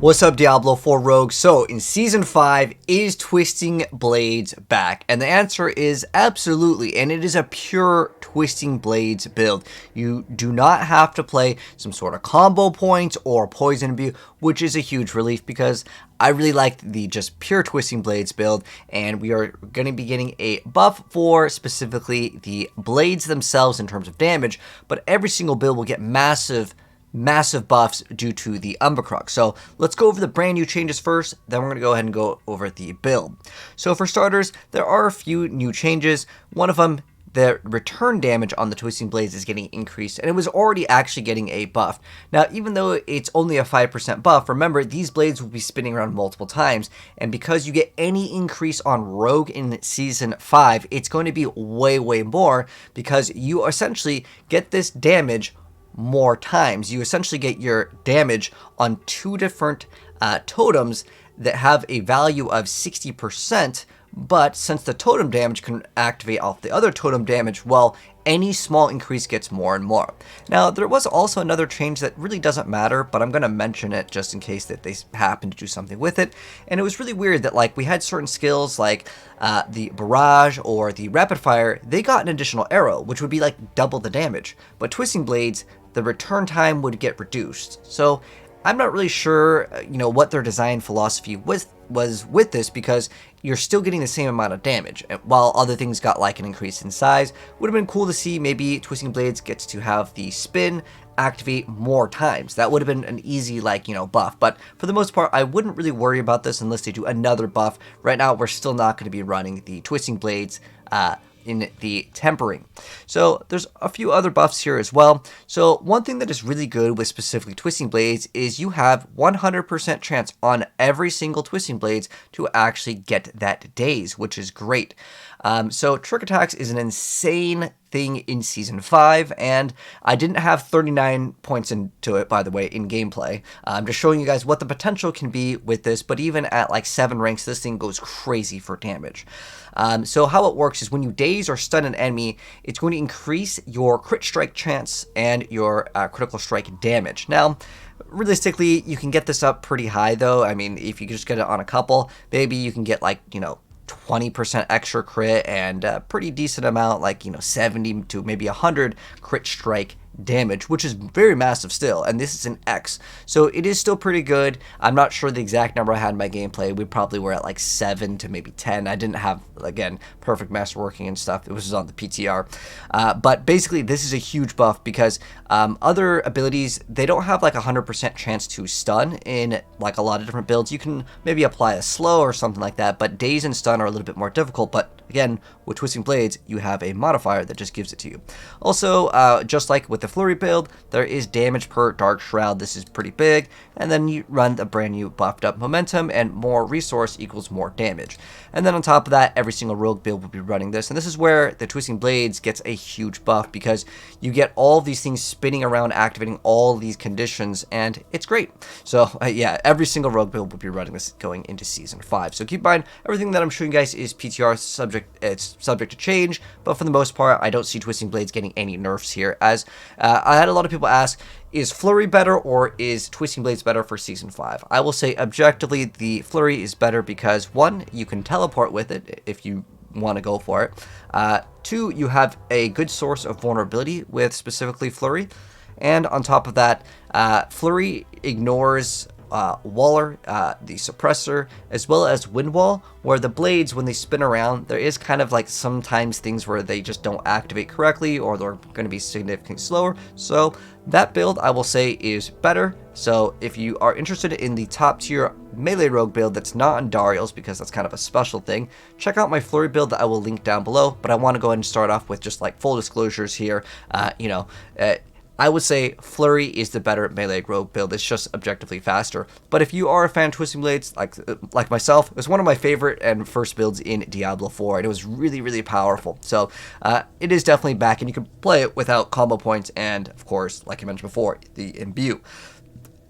What's up, Diablo 4 Rogue? So, in Season 5, is Twisting Blades back? And the answer is absolutely, and it is a pure Twisting Blades build. You do not have to play some sort of combo points or Poison Imbue, which is a huge relief because I really like the just pure Twisting Blades build, and we are going to be getting a buff for specifically the blades themselves in terms of damage, but every single build will get massive buffs due to the Umbra. So let's go over the brand new changes first, then we're going to go ahead and go over the build. So for starters, there are a few new changes. One of them, the return damage on the Twisting Blades is getting increased, and it was already actually getting a buff. Now, even though it's only a 5% buff, remember, these blades will be spinning around multiple times, and because you get any increase on Rogue in Season 5, it's going to be way more, because you essentially get this damage more times. You essentially get your damage on two different totems that have a value of 60%, but since the totem damage can activate off the other totem damage, well, any small increase gets more and more. Now, there was also another change that really doesn't matter, but I'm going to mention it just in case that they happen to do something with it. And it was really weird that, like, we had certain skills like the barrage or the rapid fire, they got an additional arrow, which would be like double the damage. But Twisting Blades, the return time would get reduced. So I'm not really sure, what their design philosophy was with this, because you're still getting the same amount of damage, while other things got like an increase in size. Would have been cool to see maybe Twisting Blades gets to have the spin activate more times. That would have been an easy, buff. But for the most part, I wouldn't really worry about this unless they do another buff. Right now, we're still not going to be running the Twisting Blades in the tempering. So there's a few other buffs here as well. So one thing that is really good with specifically Twisting Blades is you have 100% chance on every single Twisting Blades to actually get that daze, which is great. So Trick Attacks is an insane thing in Season 5, and I didn't have 39 points into it, by the way, in gameplay. I'm just showing you guys what the potential can be with this, but even at like 7 ranks, this thing goes crazy for damage. So how it works is when you daze or stun an enemy, it's going to increase your crit strike chance and your critical strike damage. Now, realistically, you can get this up pretty high, though. I mean, if you just get it on a couple, maybe you can get 20% extra crit and a pretty decent amount, 70 to maybe 100 crit strike damage, which is very massive still, and this is an X, so it is still pretty good. I'm not sure the exact number I had in my gameplay. We probably were at 7 to maybe 10. I didn't have, again, perfect master working and stuff. It was on the PTR, but basically this is a huge buff because other abilities, they don't have 100% chance to stun in a lot of different builds. You can maybe apply a slow or something like that, but daze and stun are a little bit more difficult. But again, with Twisting Blades, you have a modifier that just gives it to you. Also, just like with the Flurry build, there is damage per Dark Shroud. This is pretty big. And then you run the brand new buffed up momentum, and more resource equals more damage. And then on top of that, every single rogue build will be running this. And this is where the Twisting Blades gets a huge buff, because you get all these things spinning around, activating all these conditions, and it's great. So yeah, every single rogue build will be running this going into Season 5. So keep in mind, everything that I'm showing you guys is PTR it's subject to change, but for the most part, I don't see Twisting Blades getting any nerfs here, as I had a lot of people ask, is Flurry better or is Twisting Blades better for Season 5? I will say objectively the Flurry is better because, one, you can teleport with it if you want to go for it. Two, you have a good source of vulnerability with specifically Flurry. And on top of that, Flurry ignores Waller, the suppressor, as well as Wind Wall, where the blades, when they spin around, there is kind of sometimes things where they just don't activate correctly, or they're going to be significantly slower. So that build, I will say, is better. So if you are interested in the top tier melee rogue build that's not on Dariel's, because that's kind of a special thing, check out my Flurry build that I will link down below. But I want to go ahead and start off with just full disclosures here. I would say Flurry is the better melee rogue build. It's just objectively faster. But if you are a fan of Twisting Blades, like myself, it was one of my favorite and first builds in Diablo 4, and it was really powerful. So it is definitely back, and you can play it without combo points and, of course, like I mentioned before, the Imbue.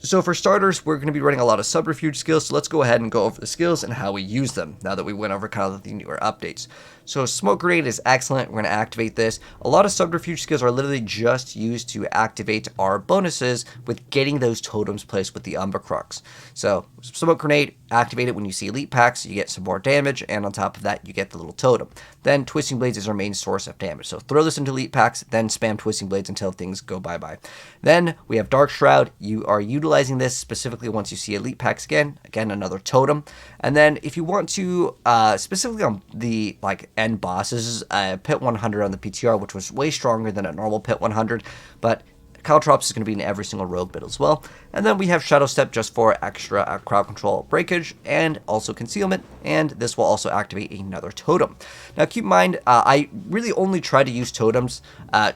So for starters, we're going to be running a lot of subterfuge skills, so let's go ahead and go over the skills and how we use them, now that we went over kind of the newer updates. So Smoke Grenade is excellent, we're going to activate this. A lot of subterfuge skills are literally just used to activate our bonuses with getting those totems placed with the Umbra Crux. So Smoke Grenade, activate it when you see elite packs, you get some more damage, and on top of that, you get the little totem. Then Twisting Blades is our main source of damage. So throw this into elite packs, then spam Twisting Blades until things go bye-bye. Then we have Dark Shroud. You are utilizing this specifically once you see elite packs again, another totem. And then if you want to, specifically on the end bosses, Pit 100 on the PTR, which was way stronger than a normal Pit 100, but Caltrops is going to be in every single rogue bit as well. And then we have Shadow Step just for extra crowd control breakage and also concealment, and this will also activate another totem. Now keep in mind, I really only try to use totems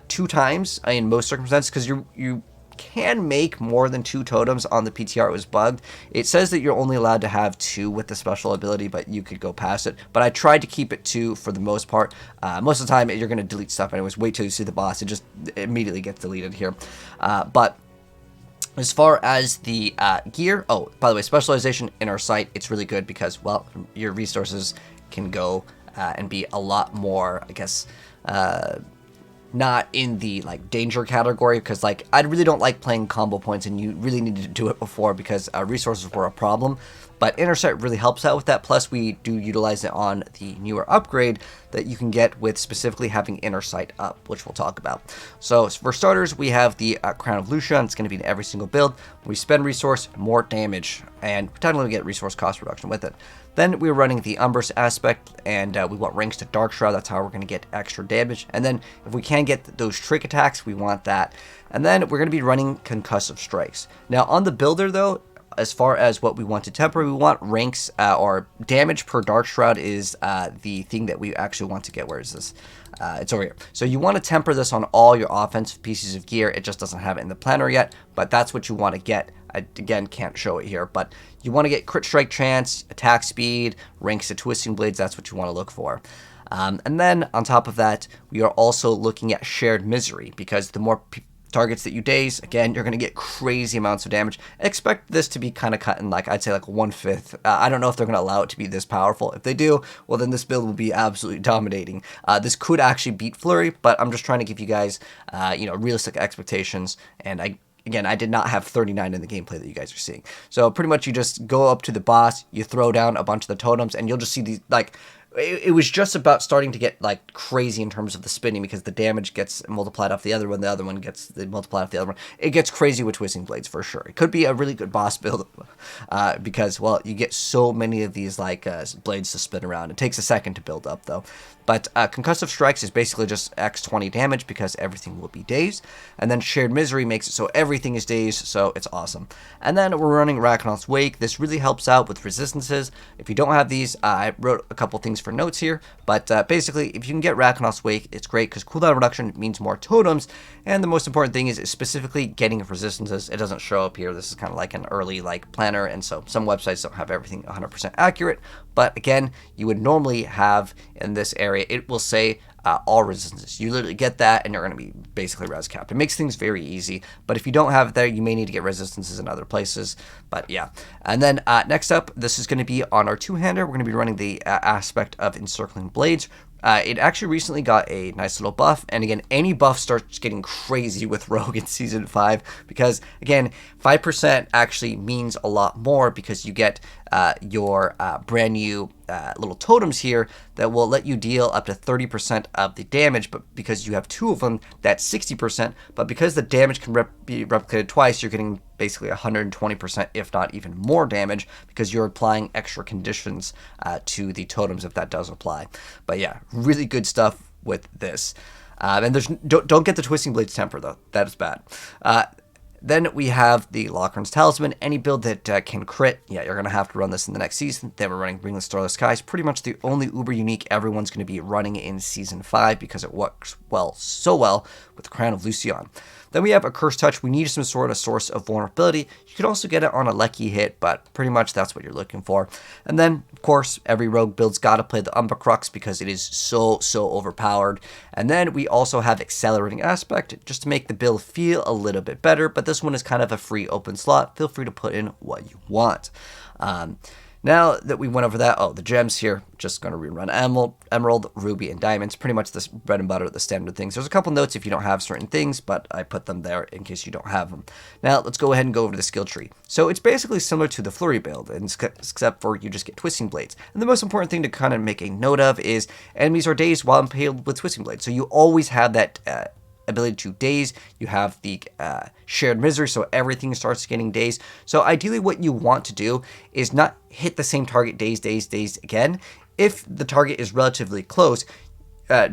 2 times in most circumstances, because you can make more than 2 totems on the PTR. It was bugged. It says that you're only allowed to have 2 with the special ability, but you could go past it. But I tried to keep it 2 for the most part. Most of the time, you're going to delete stuff anyways. Wait till you see the boss. It just immediately gets deleted here. But as far as the gear, oh, by the way, specialization in our site, it's really good because, well, your resources can go and be a lot more, I guess, not in the danger category, because I really don't like playing combo points, and you really needed to do it before because resources were a problem. But Intersight really helps out with that. Plus, we do utilize it on the newer upgrade that you can get with specifically having Intersight up, which we'll talk about. So for starters, we have the Crown of Lucian. It's going to be in every single build. We spend resource, more damage, and technically we get resource cost reduction with it. Then we're running the Umbrous aspect, and we want ranks to Dark Shroud. That's how we're going to get extra damage. And then if we can get those trick attacks, we want that. And then we're going to be running Concussive Strikes. Now on the builder though, as far as what we want to temper, we want ranks or damage per Dark Shroud is the thing that we actually want to get. Where is this? It's over here. So you want to temper this on all your offensive pieces of gear. It just doesn't have it in the planner yet, but that's what you want to get. I, again, can't show it here, but you want to get crit strike chance, attack speed, ranks to Twisting Blades. That's what you want to look for. And then on top of that, we are also looking at Shared Misery, because the more targets that you daze, again, you're going to get crazy amounts of damage. Expect this to be kind of cut in I'd say 1/5. I don't know if they're going to allow it to be this powerful. If they do, well then this build will be absolutely dominating. This could actually beat Flurry, but I'm just trying to give you guys realistic expectations, and Again, I did not have 39 in the gameplay that you guys are seeing. So pretty much you just go up to the boss, you throw down a bunch of the totems, and you'll just see these, it was just about starting to get crazy in terms of the spinning, because the damage gets multiplied off the other one gets multiplied off the other one. It gets crazy with Twisting Blades for sure. It could be a really good boss build because, well, you get so many of these blades to spin around. It takes a second to build up though. But Concussive Strikes is basically just X20 damage because everything will be dazed. And then Shared Misery makes it so everything is dazed, so it's awesome. And then we're running Racnoth's Wake. This really helps out with resistances. If you don't have these, I wrote a couple things for notes here. But basically, if you can get Racnoth's Wake, it's great because cooldown reduction means more totems. And the most important thing is specifically getting resistances. It doesn't show up here. This is kind of like an early planner, and so some websites don't have everything 100% accurate. But again, you would normally have in this area, it will say all resistances. You literally get that, and you're going to be basically res capped. It makes things very easy, but if you don't have it there, you may need to get resistances in other places. But yeah, and then next up, this is going to be on our two-hander. We're going to be running the aspect of Encircling Blades. It actually recently got a nice little buff, and again, any buff starts getting crazy with Rogue in Season 5, because again, 5% actually means a lot more, because you get your brand new little totems here that will let you deal up to 30% of the damage, but because you have 2 of them, that's 60%, but because the damage can be replicated twice, you're getting basically 120%, if not even more damage, because you're applying extra conditions to the totems if that does apply. But yeah, really good stuff with this. And don't get the Twisting Blades temper though, that is bad. Then we have the Lockhorn's Talisman. Any build that can crit, yeah, you're going to have to run this in the next season. Then we're running Ringless Starless Skies. Pretty much the only uber unique everyone's going to be running in Season 5 because it works so well with Crown of Lucian. Then we have a Curse Touch. We need some sort of source of vulnerability. You could also get it on a Lecky hit, but pretty much that's what you're looking for. And then, of course, every rogue build's got to play the Umbra because it is so overpowered. And then we also have Accelerating Aspect just to make the build feel a little bit better, but this one is kind of a free open slot. Feel free to put in what you want. Now that we went over that, the gems here, just going to rerun Emerald, Ruby, and Diamonds. Pretty much the bread and butter, the standard things. There's a couple notes if you don't have certain things, but I put them there in case you don't have them. Now, let's go ahead and go over the skill tree. So it's basically similar to the Flurry build, except for you just get Twisting Blades. And the most important thing to kind of make a note of is enemies are dazed while impaled with Twisting Blades. So you always have that ability to daze. You have the shared misery, so everything starts getting dazed. So ideally what you want to do is not hit the same target dazed again. If the target is relatively close,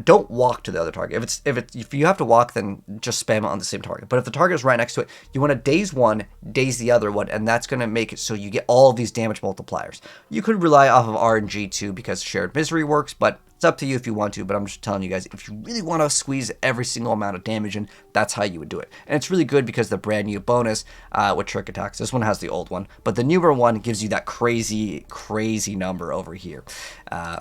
don't walk to the other target. If you have to walk, then just spam it on the same target. But if the target is right next to it, you want to daze one, daze the other one, and that's going to make it so you get all of these damage multipliers. You could rely off of RNG too because shared misery works, but it's up to you if you want to, but I'm just telling you guys, if you really want to squeeze every single amount of damage in, that's how you would do it. And it's really good because the brand new bonus with Trick Attacks, this one has the old one, but the newer one gives you that crazy number over here,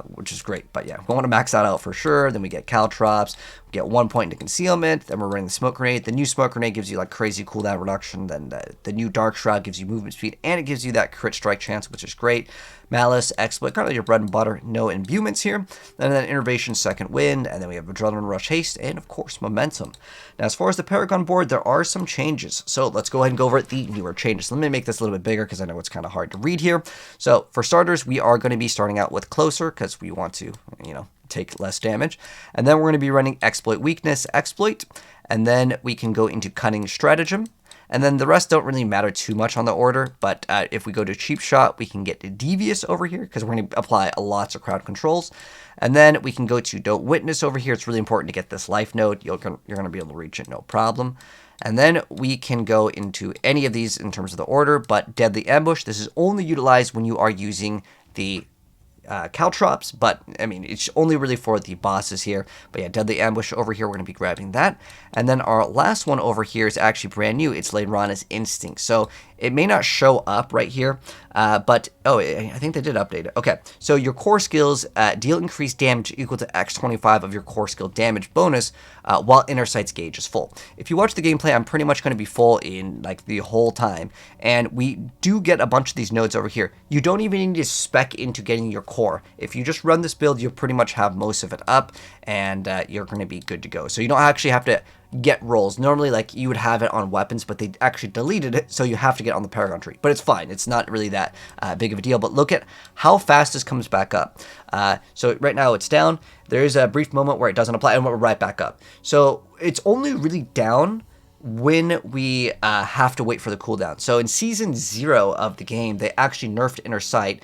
which is great. But yeah, we want to max that out for sure. Then we get Caltrops, we get 1 point into Concealment, then we're running the Smoke Grenade. The new Smoke Grenade gives you like crazy cooldown reduction, then the new Dark Shroud gives you movement speed, and it gives you that crit strike chance, which is great. Malice, Exploit, kind of your bread and butter, no imbuements here. And then Innervation, Second Wind, and then we have Adrenaline Rush, Haste, and of course Momentum. Now as far as the Paragon board, there are some changes. So let's go ahead and go over the newer changes. Let me make this a little bit bigger because I know it's kind of hard to read here. So for starters, we are going to be starting out with Closer because we want to, take less damage. And then we're going to be running Exploit Weakness, Exploit, and then we can go into Cunning Stratagem. And then the rest don't really matter too much on the order, but if we go to Cheap Shot, we can get Devious over here because we're going to apply lots of crowd controls. And then we can go to Don't Witness over here. It's really important to get this life node. You're going to be able to reach it, no problem. And then we can go into any of these in terms of the order, but Deadly Ambush, this is only utilized when you are using the Caltrops, but I mean, it's only really for the bosses here. But yeah, Deadly Ambush over here, we're going to be grabbing that. And then our last one over here is actually brand new. It's Layrana's Instinct. So it may not show up right here, but, I think they did update it. Okay, so your core skills deal increased damage equal to X25 of your core skill damage bonus while Inner Sight's gauge is full. If you watch the gameplay, I'm pretty much going to be full in like the whole time. And we do get a bunch of these nodes over here. You don't even need to spec into getting your core. If you just run this build, you'll pretty much have most of it up, and you're going to be good to go. So you don't actually have to get rolls. Normally, like, you would have it on weapons, but they actually deleted it, so you have to get on the Paragon tree. But it's fine. It's not really that big of a deal. But look at how fast this comes back up. So right now it's down. There is a brief moment where it doesn't apply, and we're right back up. So it's only really down when we have to wait for the cooldown. So in Season 0 of the game, they actually nerfed Inner Sight,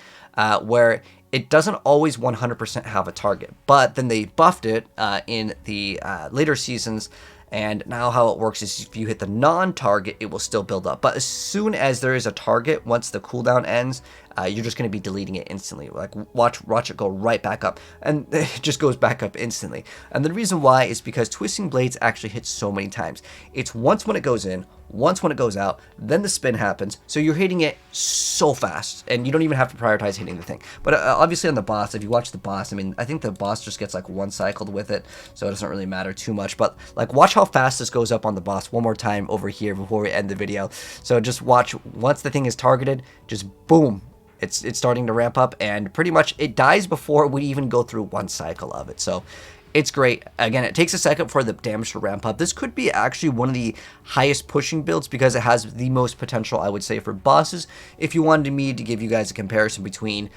where it doesn't always 100% have a target. But then they buffed it in the later seasons. And now how it works is if you hit the non-target, it will still build up. But as soon as there is a target, once the cooldown ends, you're just going to be deleting it instantly. Like, watch it go right back up. And it just goes back up instantly. And the reason why is because Twisting Blades actually hits so many times. It's once when it goes in, once when it goes out, then the spin happens. So you're hitting it so fast, and you don't even have to prioritize hitting the thing. But obviously on the boss, if you watch the boss, I mean, I think the boss just gets like one cycled with it, so it doesn't really matter too much. But like, watch how fast this goes up on the boss one more time over here before we end the video. So just watch, once the thing is targeted, just boom. It's starting to ramp up, and pretty much it dies before we even go through one cycle of it. So it's great. Again, it takes a second for the damage to ramp up. This could be actually one of the highest pushing builds because it has the most potential, I would say, for bosses. If you wanted me to give you guys a comparison between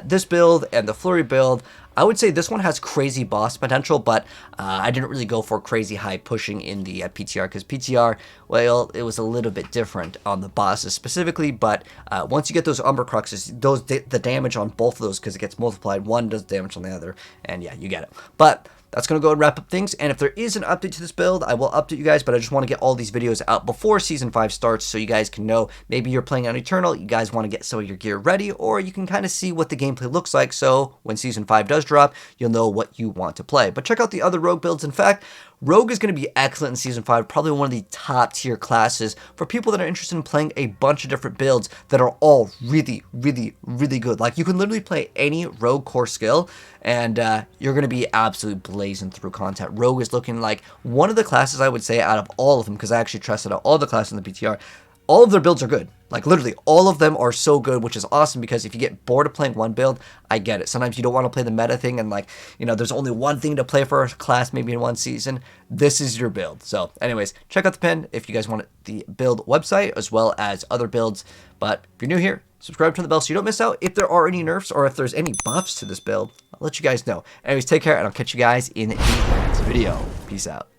this build and the Flurry build, I would say this one has crazy boss potential, but I didn't really go for crazy high pushing in the PTR because PTR, well, it was a little bit different on the bosses specifically, but once you get those Umbra Cruxes, the damage on both of those, because it gets multiplied, one does damage on the other, and yeah, you get it. But that's going to go and wrap up things, and if there is an update to this build, I will update you guys, but I just want to get all these videos out before Season 5 starts so you guys can know, maybe you're playing on Eternal, you guys want to get some of your gear ready, or you can kind of see what the gameplay looks like, so when Season 5 does does drop, you'll know what you want to play. But check out the other Rogue builds. In fact, Rogue is going to be excellent in Season 5, probably one of the top tier classes for people that are interested in playing a bunch of different builds that are all really, really, really good. Like, you can literally play any Rogue core skill, and you're going to be absolutely blazing through content. Rogue is looking like one of the classes, I would say, out of all of them, because I actually tested out all the classes in the PTR, all of their builds are good. Like, literally, all of them are so good, which is awesome, because if you get bored of playing one build, I get it. Sometimes you don't want to play the meta thing, and, like, you know, there's only one thing to play for a class maybe in one season. This is your build. So, anyways, check out the pin if you guys want the build website, as well as other builds. But if you're new here, subscribe to the bell so you don't miss out if there are any nerfs or if there's any buffs to this build. I'll let you guys know. Anyways, take care, and I'll catch you guys in the next video. Peace out.